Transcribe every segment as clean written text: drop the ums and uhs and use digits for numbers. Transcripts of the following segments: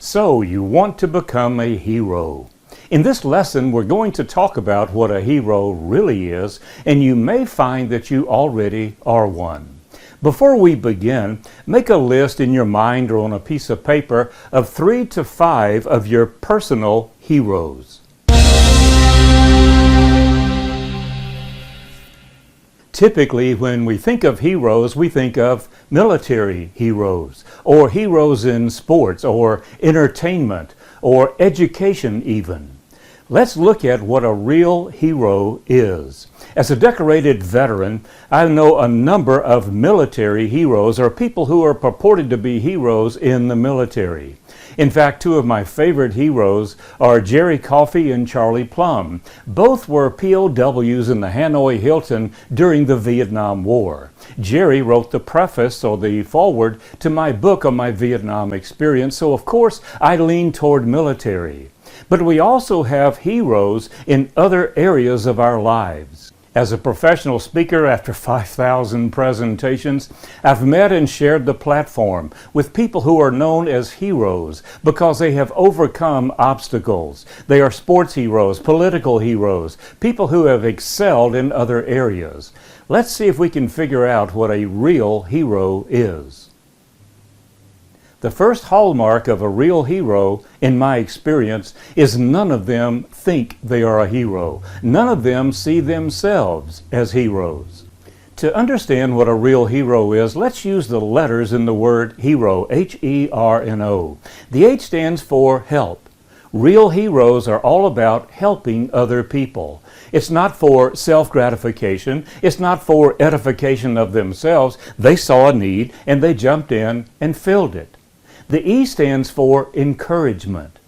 So you want to become a hero. In this lesson, we're going to talk about what a hero really is, and you may find that you already are one. Before we begin, make a list in your mind or on a piece of paper of 3 to 5 of your personal heroes. Typically, when we think of heroes, we think of military heroes, or heroes in sports, or entertainment, or education even. Let's look at what a real hero is. As a decorated veteran, I know a number of military heroes, or people who are purported to be heroes in the military. In fact, 2 of my favorite heroes are Jerry Coffey and Charlie Plumb. Both were POWs in the Hanoi Hilton during the Vietnam War. Jerry wrote the preface, or the foreword, to my book on my Vietnam experience, so of course I lean toward military. But we also have heroes in other areas of our lives. As a professional speaker, after 5,000 presentations, I've met and shared the platform with people who are known as heroes because they have overcome obstacles. They are sports heroes, political heroes, people who have excelled in other areas. Let's see if we can figure out what a real hero is. The first hallmark of a real hero, in my experience, is none of them think they are a hero. None of them see themselves as heroes. To understand what a real hero is, let's use the letters in the word hero, H-E-R-N-O. The H stands for help. Real heroes are all about helping other people. It's not for self-gratification. It's not for edification of themselves. They saw a need and they jumped in and filled it. The E stands for encouragement.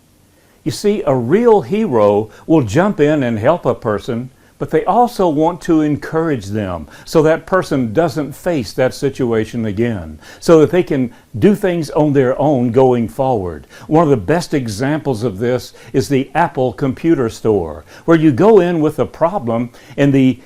You see, a real hero will jump in and help a person, but they also want to encourage them so that person doesn't face that situation again, so that they can do things on their own going forward. One of the best examples of this is the Apple computer store, where you go in with a problem and the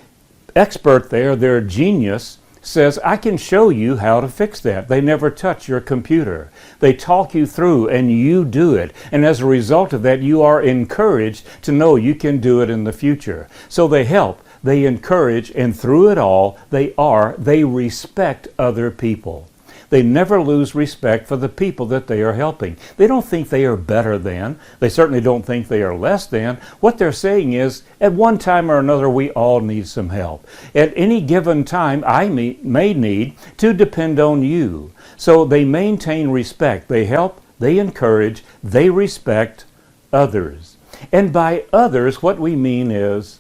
expert there, their genius, says, I can show you how to fix that. They never touch your computer. They talk you through and you do it. And as a result of that, you are encouraged to know you can do it in the future. So they help, they encourage, and through it all, they respect other people. They never lose respect for the people that they are helping. They don't think they are better than. They certainly don't think they are less than. What they're saying is, at one time or another, we all need some help. At any given time, I may need to depend on you. So they maintain respect. They help, they encourage, they respect others. And by others, what we mean is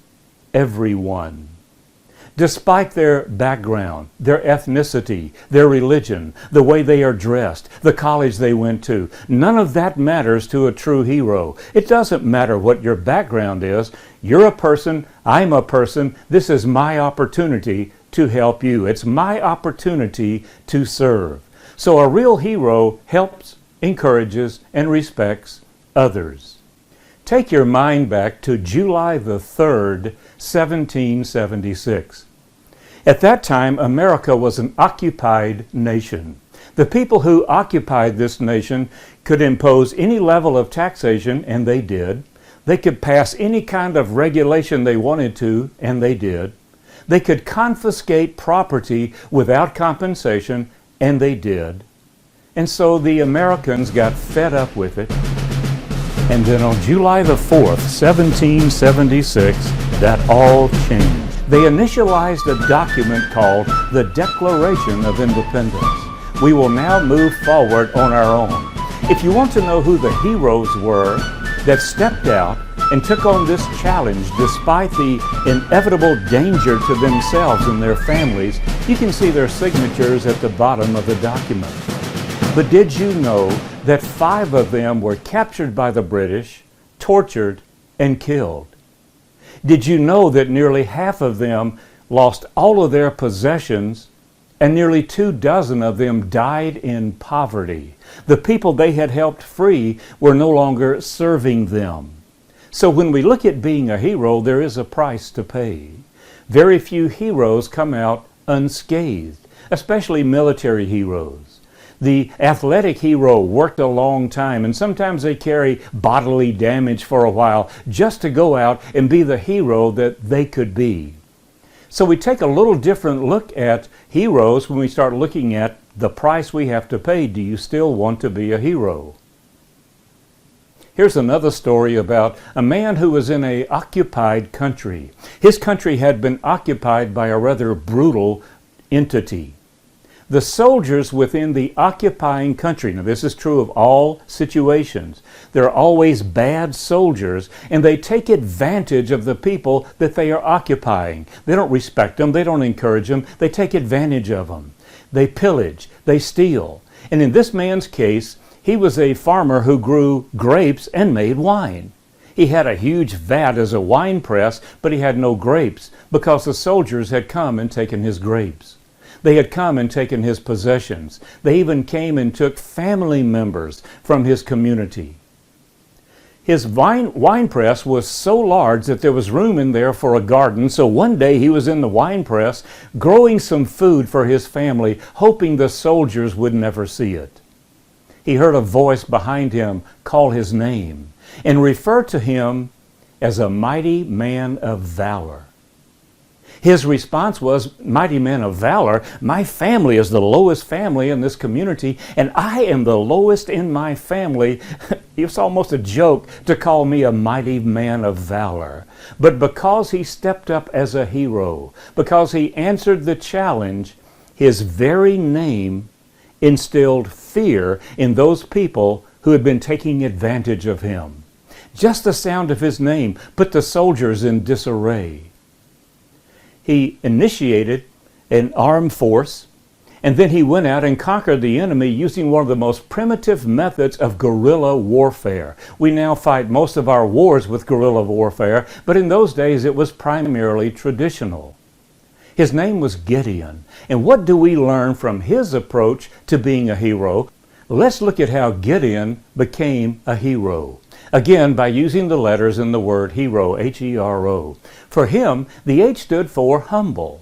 everyone. Despite their background, their ethnicity, their religion, the way they are dressed, the college they went to, none of that matters to a true hero. It doesn't matter what your background is. You're a person, I'm a person. This is my opportunity to help you. It's my opportunity to serve. So a real hero helps, encourages, and respects others. Take your mind back to July the 3rd, 1776. At that time, America was an occupied nation. The people who occupied this nation could impose any level of taxation, and they did. They could pass any kind of regulation they wanted to, and they did. They could confiscate property without compensation, and they did. And so the Americans got fed up with it. And then on July the 4th, 1776, that all changed. They initialized a document called the Declaration of Independence. We will now move forward on our own. If you want to know who the heroes were that stepped out and took on this challenge despite the inevitable danger to themselves and their families, you can see their signatures at the bottom of the document. But did you know that 5 of them were captured by the British, tortured, and killed? Did you know that nearly half of them lost all of their possessions and nearly 24 of them died in poverty? The people they had helped free were no longer serving them. So when we look at being a hero, there is a price to pay. Very few heroes come out unscathed, especially military heroes. The athletic hero worked a long time, and sometimes they carry bodily damage for a while just to go out and be the hero that they could be. So we take a little different look at heroes when we start looking at the price we have to pay. Do you still want to be a hero? Here's another story about a man who was in an occupied country. His country had been occupied by a rather brutal entity. The soldiers within the occupying country, now this is true of all situations, there are always bad soldiers, and they take advantage of the people that they are occupying. They don't respect them, they don't encourage them, they take advantage of them. They pillage, they steal. And in this man's case, he was a farmer who grew grapes and made wine. He had a huge vat as a wine press, but he had no grapes because the soldiers had come and taken his grapes. They had come and taken his possessions. They even came and took family members from his community. His wine press was so large that there was room in there for a garden, so one day he was in the wine press growing some food for his family, hoping the soldiers would never see it. He heard a voice behind him call his name and refer to him as a mighty man of valor. His response was, "Mighty man of valor, my family is the lowest family in this community, and I am the lowest in my family." It's almost a joke to call me a mighty man of valor. But because he stepped up as a hero, because he answered the challenge, his very name instilled fear in those people who had been taking advantage of him. Just the sound of his name put the soldiers in disarray. He initiated an armed force, and then he went out and conquered the enemy using one of the most primitive methods of guerrilla warfare. We now fight most of our wars with guerrilla warfare, but in those days it was primarily traditional. His name was Gideon, and what do we learn from his approach to being a hero? Let's look at how Gideon became a hero. Again, by using the letters in the word hero, H-E-R-O. For him, the H stood for humble.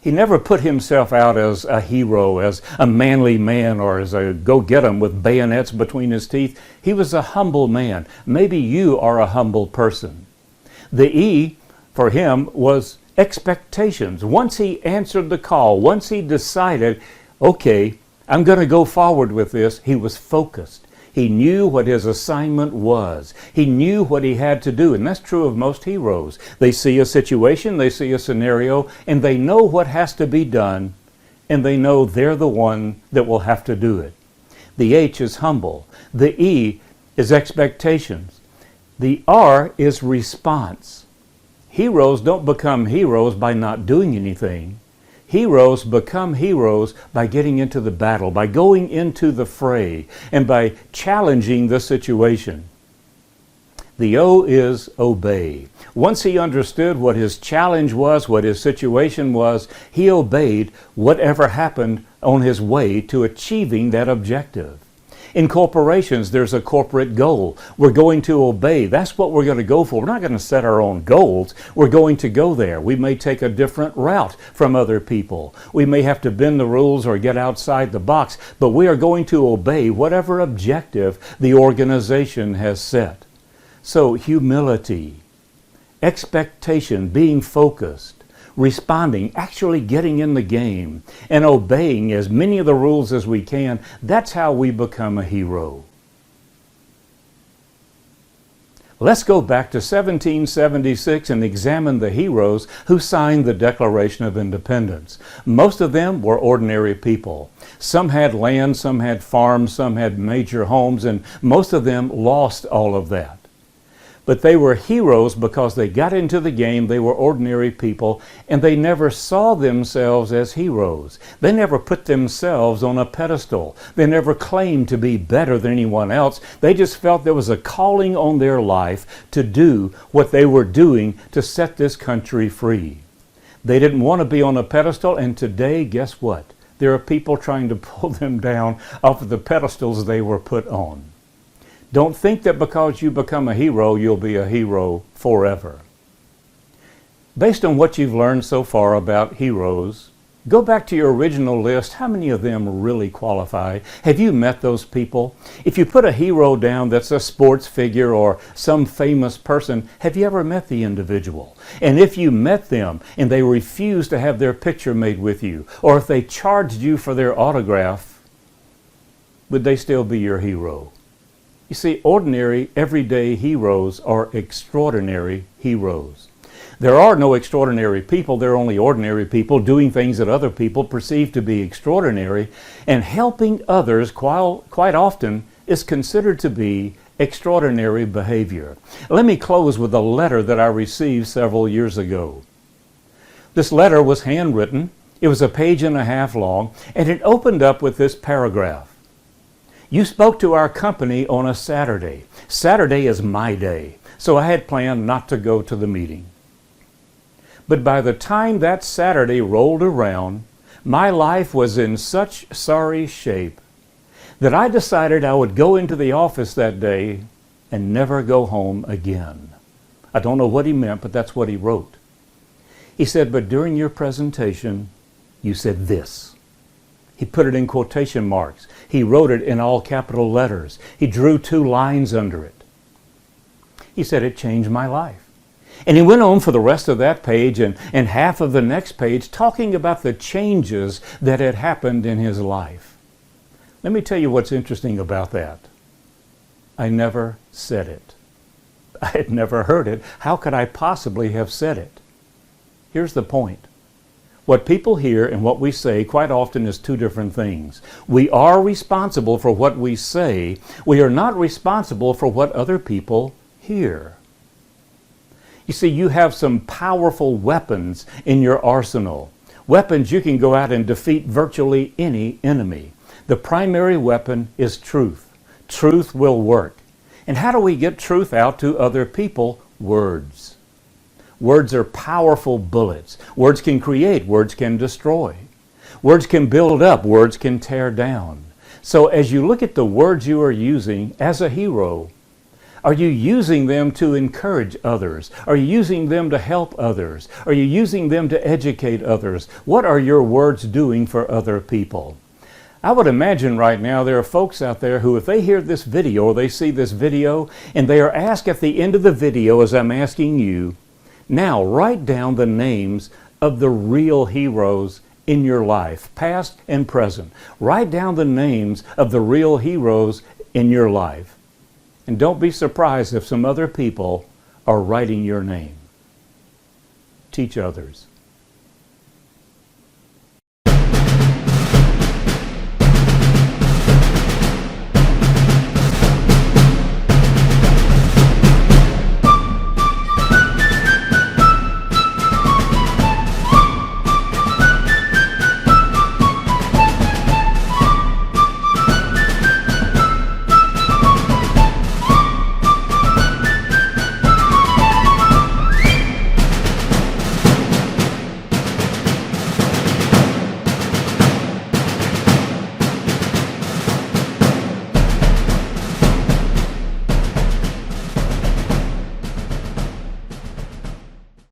He never put himself out as a hero, as a manly man, or as a go-get-em with bayonets between his teeth. He was a humble man. Maybe you are a humble person. The E for him was expectations. Once he answered the call, once he decided, okay, I'm going to go forward with this, he was focused. He knew what his assignment was. He knew what he had to do, and that's true of most heroes. They see a situation, they see a scenario, and they know what has to be done, and they know they're the one that will have to do it. The H is humble. The E is expectations. The R is response. Heroes don't become heroes by not doing anything. Heroes become heroes by getting into the battle, by going into the fray, and by challenging the situation. The O is obey. Once he understood what his challenge was, what his situation was, he obeyed whatever happened on his way to achieving that objective. In corporations, there's a corporate goal. We're going to obey. That's what we're going to go for. We're not going to set our own goals. We're going to go there. We may take a different route from other people. We may have to bend the rules or get outside the box, but we are going to obey whatever objective the organization has set. So humility, expectation, being focused, responding, actually getting in the game, and obeying as many of the rules as we can, that's how we become a hero. Let's go back to 1776 and examine the heroes who signed the Declaration of Independence. Most of them were ordinary people. Some had land, some had farms, some had major homes, and most of them lost all of that. But they were heroes because they got into the game, they were ordinary people, and they never saw themselves as heroes. They never put themselves on a pedestal. They never claimed to be better than anyone else. They just felt there was a calling on their life to do what they were doing to set this country free. They didn't want to be on a pedestal, and today, guess what? There are people trying to pull them down off of the pedestals they were put on. Don't think that because you become a hero, you'll be a hero forever. Based on what you've learned so far about heroes, Go back to your original list. How many of them really qualify? Have you met those people? If you put a hero down that's a sports figure or some famous person, have you ever met the individual? And if you met them and they refused to have their picture made with you, or if they charged you for their autograph, would they still be your hero? You see, ordinary, everyday heroes are extraordinary heroes. There are no extraordinary people. There are only ordinary people doing things that other people perceive to be extraordinary, and helping others quite often is considered to be extraordinary behavior. Let me close with a letter that I received several years ago. This letter was handwritten. It was a page and a half long, and it opened up with this paragraph. You spoke to our company on a Saturday. Saturday is my day, so I had planned not to go to the meeting. But by the time that Saturday rolled around, my life was in such sorry shape that I decided I would go into the office that day and never go home again. I don't know what he meant, but that's what he wrote. He said, but during your presentation, you said this. He put it in quotation marks. He wrote it in all capital letters. He drew 2 lines under it. He said, it changed my life. And he went on for the rest of that page and half of the next page talking about the changes that had happened in his life. Let me tell you what's interesting about that. I never said it. I had never heard it. How could I possibly have said it? Here's the point. What people hear and what we say quite often is 2 different things. We are responsible for what we say. We are not responsible for what other people hear. You see, you have some powerful weapons in your arsenal. Weapons you can go out and defeat virtually any enemy. The primary weapon is truth. Truth will work. And how do we get truth out to other people? Words. Words are powerful bullets. Words can create. Words can destroy. Words can build up. Words can tear down. So as you look at the words you are using as a hero, are you using them to encourage others? Are you using them to help others? Are you using them to educate others? What are your words doing for other people? I would imagine right now there are folks out there who, if they hear this video or they see this video and they are asked at the end of the video, as I'm asking you, now write down the names of the real heroes in your life, past and present. Write down the names of the real heroes in your life. And don't be surprised if some other people are writing your name. Teach others.